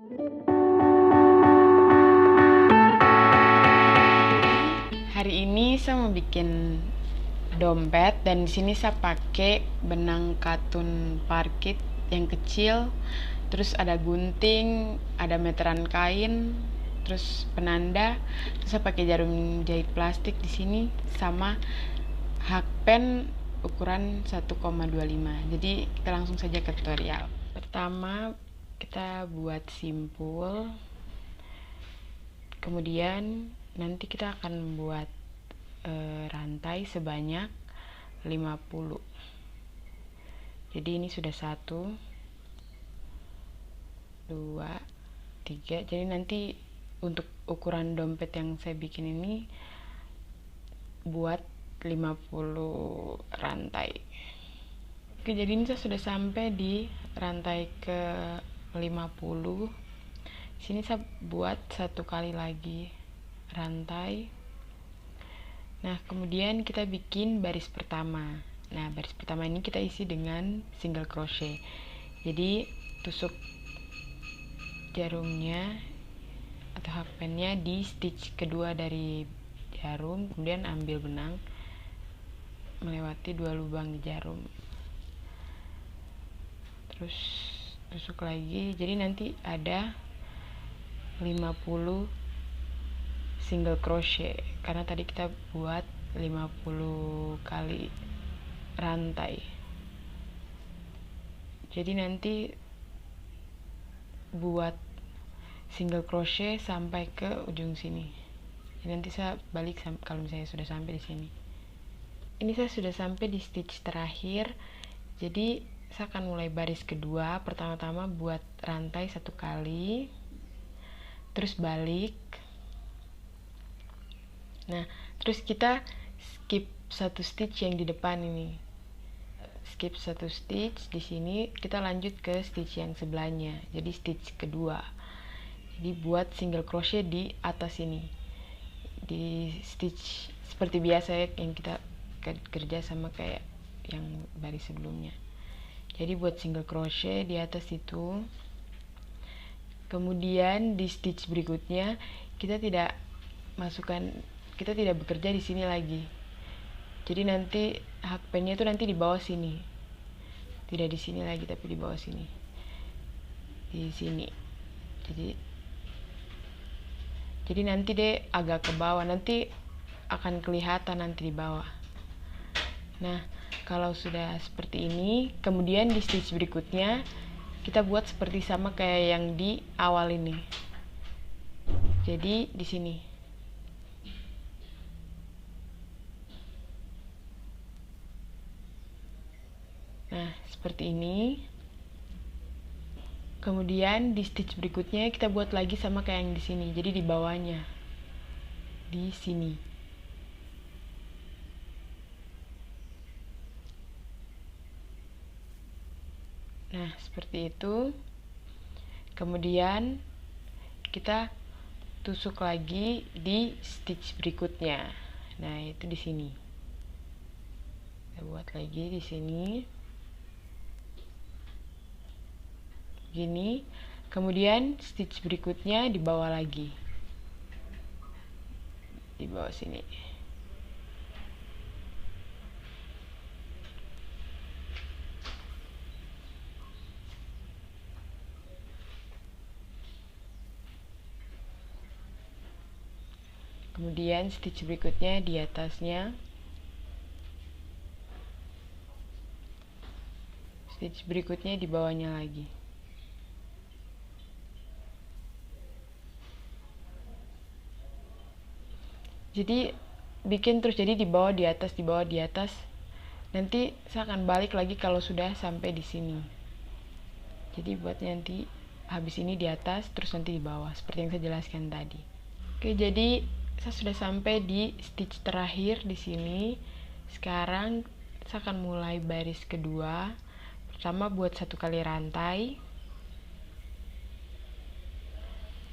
Hari ini saya mau bikin dompet dan di sini saya pakai benang katun parkit yang kecil, terus ada gunting, ada meteran kain, terus penanda, terus saya pakai jarum jahit plastik di sini sama hakpen ukuran 1,25. Jadi kita langsung saja ke tutorial. Pertama kita buat simpul. Kemudian nanti kita akan buat rantai sebanyak 50. Jadi ini sudah 1 2 3. Jadi nanti untuk ukuran dompet yang saya bikin ini buat 50 rantai. Oke, jadi ini saya sudah sampai di rantai ke 50. Sini saya buat 1 kali lagi rantai. Nah, kemudian kita bikin baris pertama. Nah, baris pertama ini kita isi dengan single crochet. Jadi, tusuk jarumnya atau hakpennya di stitch kedua dari jarum, kemudian ambil benang melewati 2 lubang di jarum. Terus tusuk lagi. Jadi nanti ada 50 single crochet karena tadi kita buat 50 kali rantai. Jadi nanti buat single crochet sampai ke ujung sini. Jadi nanti saya balik kalau misalnya sudah sampai di sini. Ini saya sudah sampai di stitch terakhir. Jadi saya akan mulai baris kedua. Pertama-tama buat rantai 1 kali, terus balik. Nah, terus kita skip 1 stitch yang di depan ini. Skip 1 stitch di sini, kita lanjut ke stitch yang sebelahnya. Jadi stitch kedua. Jadi buat single crochet di atas ini. Di stitch seperti biasa ya, yang kita kerja sama kayak yang baris sebelumnya. Jadi buat single crochet di atas itu. Kemudian di stitch berikutnya kita tidak bekerja di sini lagi. Jadi nanti hakpennya itu nanti di bawah sini. Tidak di sini lagi tapi di bawah sini. Di sini. Jadi nanti deh agak ke bawah, nanti akan kelihatan nanti di bawah. Nah, kalau sudah seperti ini, kemudian di stitch berikutnya kita buat seperti sama kayak yang di awal ini. Jadi di sini. Nah, seperti ini. Kemudian di stitch berikutnya kita buat lagi sama kayak yang di sini. Jadi di bawahnya. Di sini. Nah, seperti itu. Kemudian kita tusuk lagi di stitch berikutnya. Nah, itu di sini. Kita buat lagi di sini. Gini. Kemudian stitch berikutnya di bawah lagi. Di bawah sini. Kemudian stitch berikutnya di atasnya. Stitch berikutnya di bawahnya lagi. Jadi bikin terus, jadi di bawah di atas, di bawah di atas. Nanti saya akan balik lagi kalau sudah sampai di sini. Jadi buat nanti habis ini di atas, terus nanti di bawah, seperti yang saya jelaskan tadi. Oke, jadi saya sudah sampai di stitch terakhir di sini. Sekarang saya akan mulai baris kedua. Pertama buat 1 kali rantai,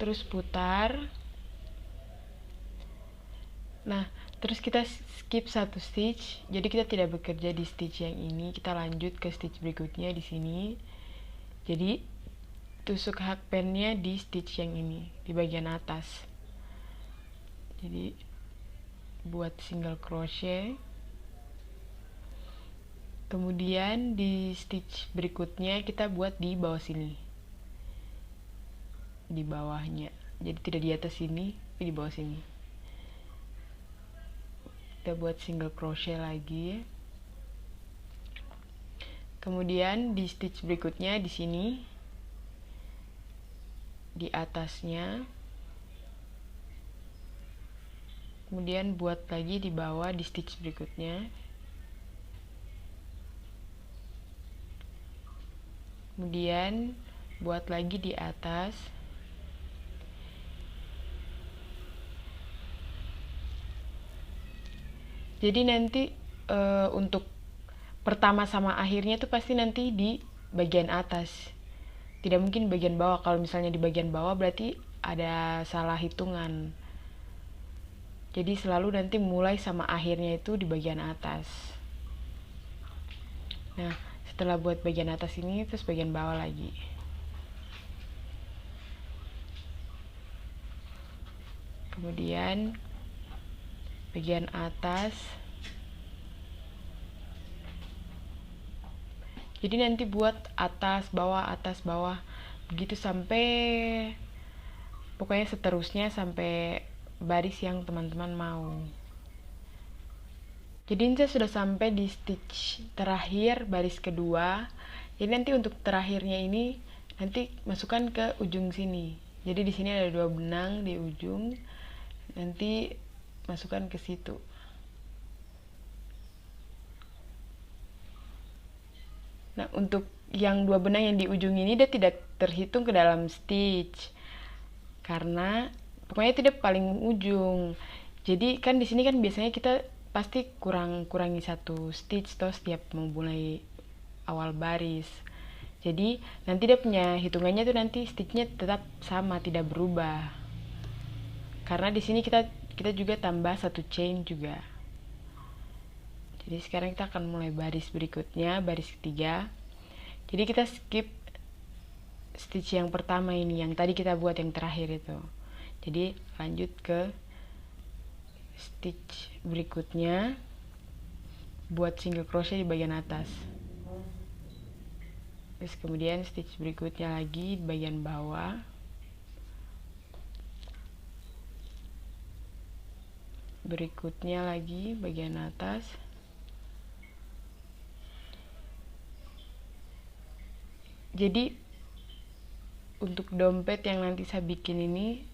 terus putar. Nah, terus kita skip 1 stitch. Jadi kita tidak bekerja di stitch yang ini, kita lanjut ke stitch berikutnya di sini. Jadi tusuk hakpennya di stitch yang ini, di bagian atas. Jadi buat single crochet, kemudian di stitch berikutnya kita buat di bawah sini, di bawahnya, jadi tidak di atas sini tapi di bawah sini. Kita buat single crochet lagi, kemudian di stitch berikutnya di sini, di atasnya, kemudian buat lagi di bawah di stitch berikutnya, kemudian buat lagi di atas, jadi nanti untuk pertama sama akhirnya tuh pasti nanti di bagian atas, tidak mungkin bagian bawah. Kalau misalnya di bagian bawah berarti ada salah hitungan, jadi selalu nanti mulai sama akhirnya itu di bagian atas. Nah, setelah buat bagian atas ini, terus bagian bawah lagi. Kemudian bagian atas. Jadi nanti buat atas bawah, begitu sampai pokoknya seterusnya sampai baris yang teman-teman mau. Jadi ini saya sudah sampai di stitch terakhir baris kedua. Jadi nanti untuk terakhirnya ini nanti masukkan ke ujung sini. Jadi di sini ada 2 benang di ujung. Nanti masukkan ke situ. Nah, untuk yang 2 benang yang di ujung ini dia tidak terhitung ke dalam stitch, karena pokoknya tidak paling ujung. Jadi kan di sini kan biasanya kita pasti kurangi 1 stitch toh setiap memulai awal baris. Jadi nanti dia punya hitungannya tuh nanti stitchnya tetap sama, tidak berubah. Karena di sini kita juga tambah 1 chain juga. Jadi sekarang kita akan mulai baris berikutnya, baris ketiga. Jadi kita skip stitch yang pertama ini, yang tadi kita buat yang terakhir itu. Jadi lanjut ke stitch berikutnya, buat single crochet di bagian atas. Terus kemudian stitch berikutnya lagi di bagian bawah. Berikutnya lagi bagian atas. Jadi untuk dompet yang nanti saya bikin ini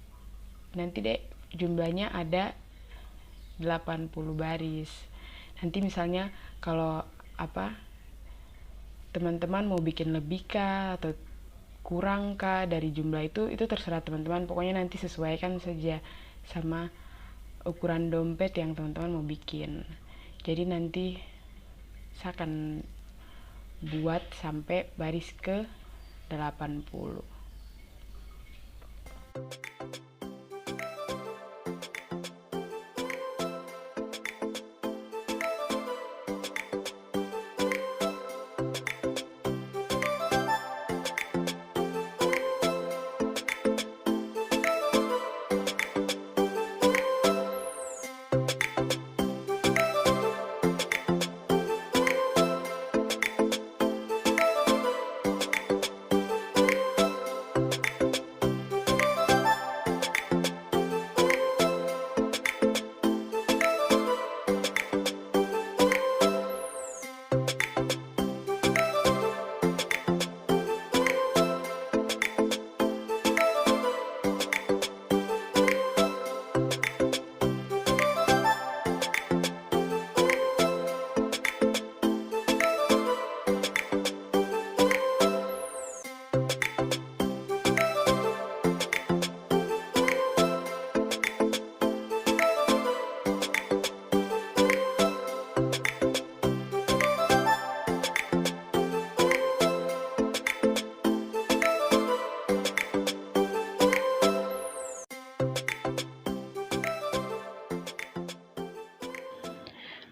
nanti deh jumlahnya ada 80 baris. Nanti misalnya kalau teman-teman mau bikin lebih kah atau kurang kah dari jumlah itu terserah teman-teman. Pokoknya nanti sesuaikan saja sama ukuran dompet yang teman-teman mau bikin. Jadi nanti saya akan buat sampai baris ke 80.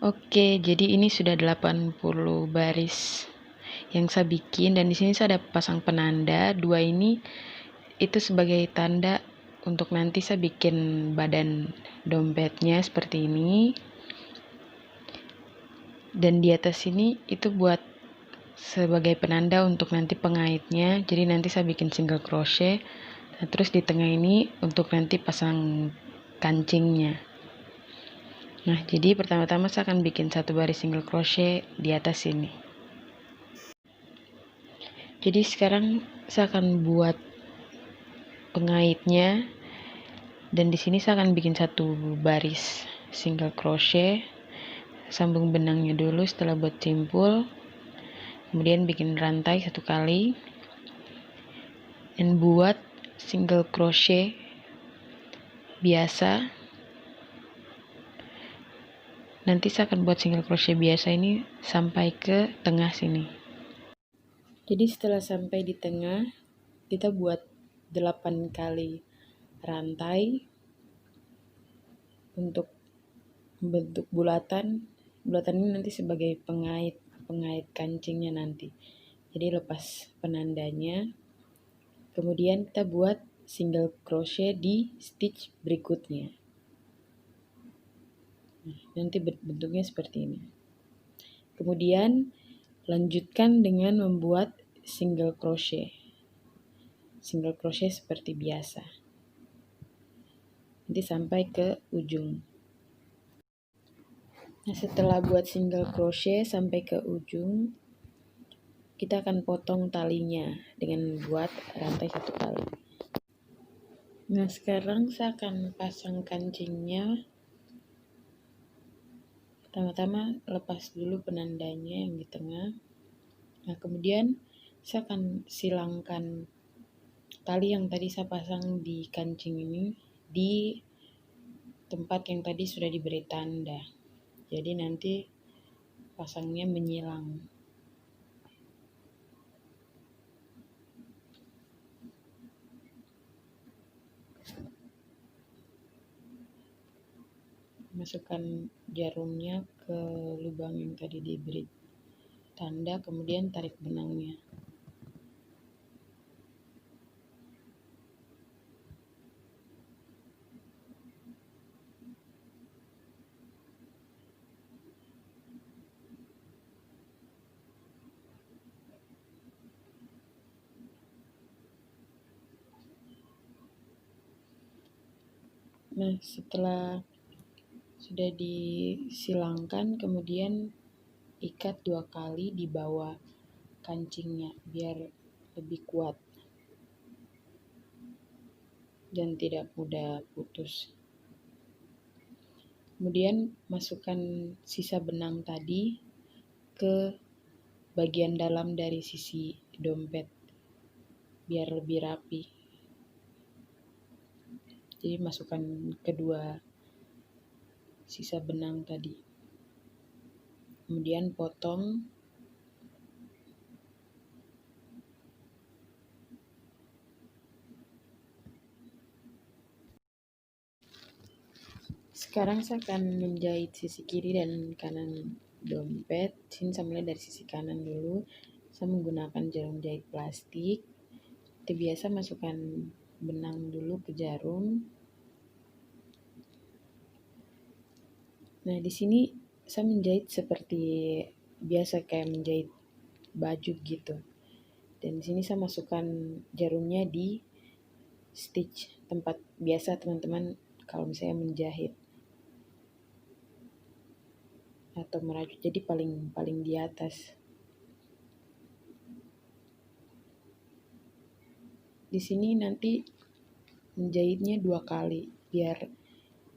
Oke, jadi ini sudah 80 baris yang saya bikin, dan di sini saya ada pasang penanda. Dua ini itu sebagai tanda untuk nanti saya bikin badan dompetnya seperti ini. Dan di atas ini itu buat sebagai penanda untuk nanti pengaitnya. Jadi nanti saya bikin single crochet. Nah, terus di tengah ini untuk nanti pasang kancingnya. Nah, jadi pertama-tama saya akan bikin satu baris single crochet di atas ini. Jadi sekarang saya akan buat pengaitnya, dan di sini saya akan bikin satu baris single crochet, sambung benangnya dulu setelah buat simpul, kemudian bikin rantai satu kali, dan buat single crochet biasa. Nanti saya akan buat single crochet biasa ini sampai ke tengah sini. Jadi setelah sampai di tengah, kita buat 8 kali rantai untuk membentuk bulatan. Bulatan ini nanti sebagai pengait kancingnya nanti. Jadi lepas penandanya, kemudian kita buat single crochet di stitch berikutnya. Nanti bentuknya seperti ini. Kemudian lanjutkan dengan membuat single crochet seperti biasa, nanti sampai ke ujung. Nah, setelah buat single crochet sampai ke ujung, kita akan potong talinya dengan buat rantai satu kali. Nah, sekarang saya akan pasang kancingnya. Pertama-tama lepas dulu penandanya yang di tengah. Nah, kemudian saya akan silangkan tali yang tadi saya pasang di kancing ini di tempat yang tadi sudah diberi tanda. Jadi nanti pasangnya menyilang. Masukkan jarumnya ke lubang yang tadi diberi tanda, kemudian tarik benangnya. Nah, setelah sudah disilangkan, kemudian ikat 2 kali di bawah kancingnya biar lebih kuat dan tidak mudah putus. Kemudian masukkan sisa benang tadi ke bagian dalam dari sisi dompet biar lebih rapi. Jadi masukkan kedua sisa benang tadi, kemudian potong. Sekarang saya akan menjahit sisi kiri dan kanan dompet. Sini saya mulai dari sisi kanan dulu. Saya menggunakan jarum jahit plastik. Seperti biasa, masukkan benang dulu ke jarum. Nah, di sini saya menjahit seperti biasa kayak menjahit baju gitu. Dan di sini saya masukkan jarumnya di stitch tempat biasa teman-teman kalau misalnya menjahit atau merajut, jadi paling di atas. Di sini nanti menjahitnya 2 kali biar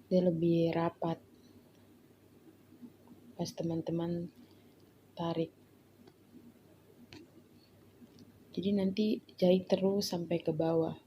dia lebih rapat pas teman-teman tarik. Jadi nanti jahit terus sampai ke bawah.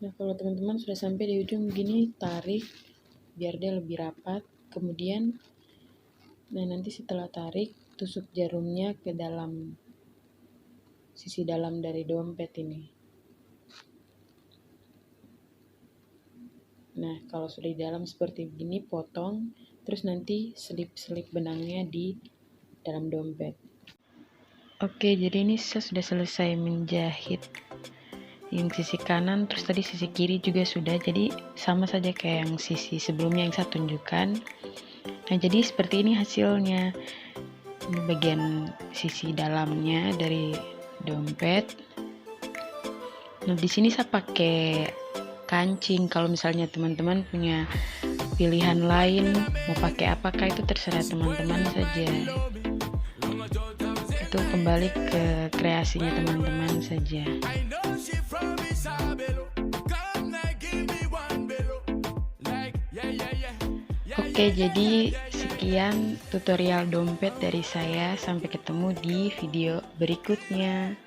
Nah, kalau teman-teman sudah sampai di ujung begini, tarik biar dia lebih rapat. Kemudian, nah nanti setelah tarik, tusuk jarumnya ke dalam sisi dalam dari dompet ini. Nah, kalau sudah di dalam seperti begini, potong, terus nanti selip-selip benangnya di dalam dompet. Oke, jadi ini saya sudah selesai menjahit yang sisi kanan, terus tadi sisi kiri juga sudah, jadi sama saja kayak yang sisi sebelumnya yang saya tunjukkan. Nah, jadi seperti ini hasilnya. Ini bagian sisi dalamnya dari dompet. Nah, di sini saya pakai kancing. Kalau misalnya teman-teman punya pilihan lain mau pakai apakah, itu terserah teman-teman saja. Itu kembali ke kreasinya teman-teman saja. Oke, jadi sekian tutorial dompet dari saya. Sampai ketemu di video berikutnya.